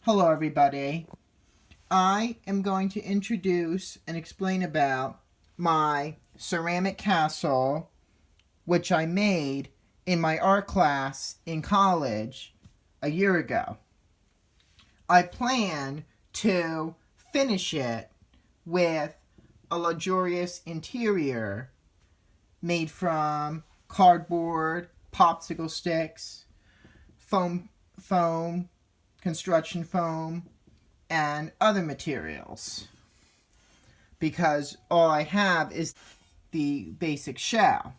Hello everybody. I am going to introduce and explain about my ceramic castle, which I made in my art class in college a year ago. I plan to finish it with a luxurious interior made from cardboard, popsicle sticks, foam, construction foam, and other materials, because all I have is the basic shell,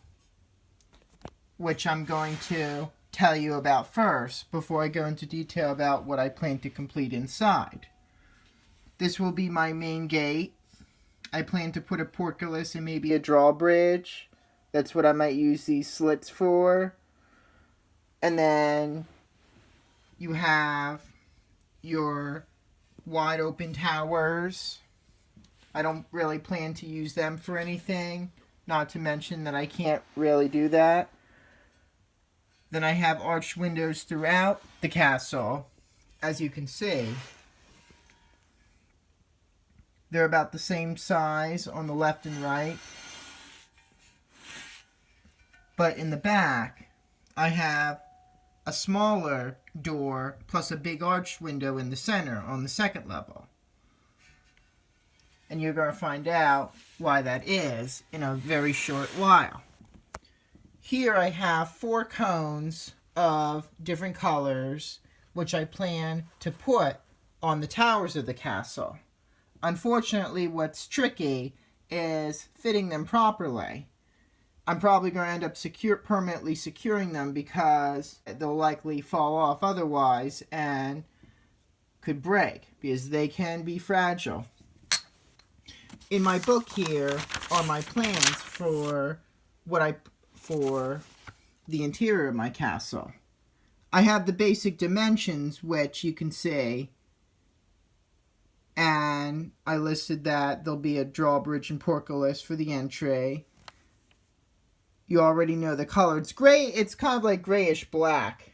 which I'm going to tell you about first before I go into detail about what I plan to complete inside. This will be my main gate. I plan to put a portcullis and maybe a drawbridge. That's what I might use these slits for. And then you have your wide open towers. I don't really plan to use them for anything, not to mention that I can't really do that. Then I have arched windows throughout the castle. As you can see, they're about the same size on the left and right. But in the back, I have a smaller door plus a big arched window in the center on the second level. And you're going to find out why that is in a very short while. Here I have 4 cones of different colors, which I plan to put on the towers of the castle. Unfortunately, what's tricky is fitting them properly. I'm probably going to end up permanently securing them because they'll likely fall off otherwise and could break because they can be fragile. In my book here are my plans for the interior of my castle. I have the basic dimensions, which you can see, and I listed that there'll be a drawbridge and portcullis for the entry. You already know the color. It's gray. It's kind of like grayish black.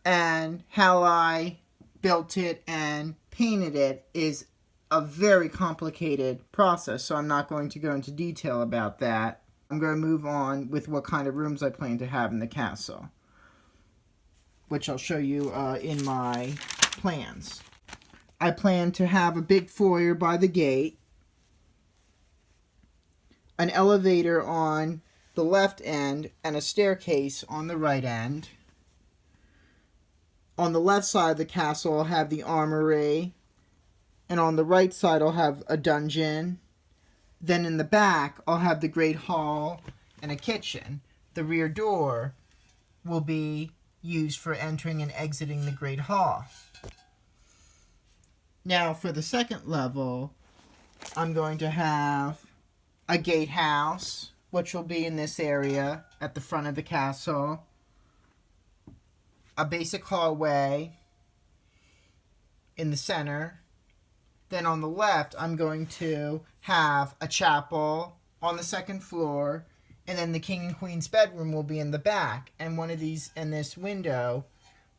And how I built it and painted it is a very complicated process, so I'm not going to go into detail about that. I'm going to move on with what kind of rooms I plan to have in the castle, which I'll show you in my plans. I plan to have a big foyer by the gate, an elevator on the left end, and a staircase on the right end. On the left side of the castle, I'll have the armory, and on the right side, I'll have a dungeon. Then in the back, I'll have the great hall and a kitchen. The rear door will be used for entering and exiting the great hall. Now, for the second level, I'm going to have a gatehouse, which will be in this area at the front of the castle, a basic hallway in the center. Then on the left, I'm going to have a chapel on the second floor, and then the king and queen's bedroom will be in the back, and one of these and this window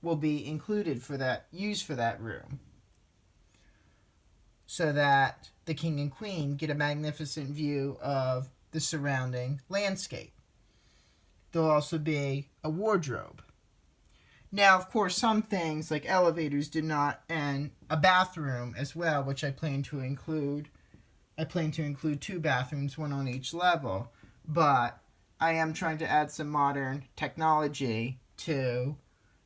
will be included for that, used for that room, so that the king and queen get a magnificent view of the surrounding landscape. There'll also be a wardrobe. Now, of course, some things like elevators do not, and a bathroom as well, which I plan to include. I plan to include 2 bathrooms, one on each level, but I am trying to add some modern technology to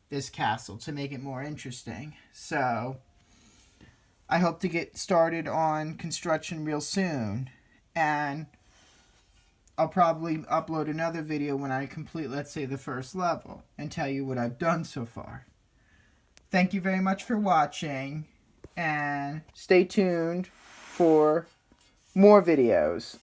this castle to make it more interesting. So I hope to get started on construction real soon, and I'll probably upload another video when I complete, let's say, the first level and tell you what I've done so far. Thank you very much for watching, and stay tuned for more videos.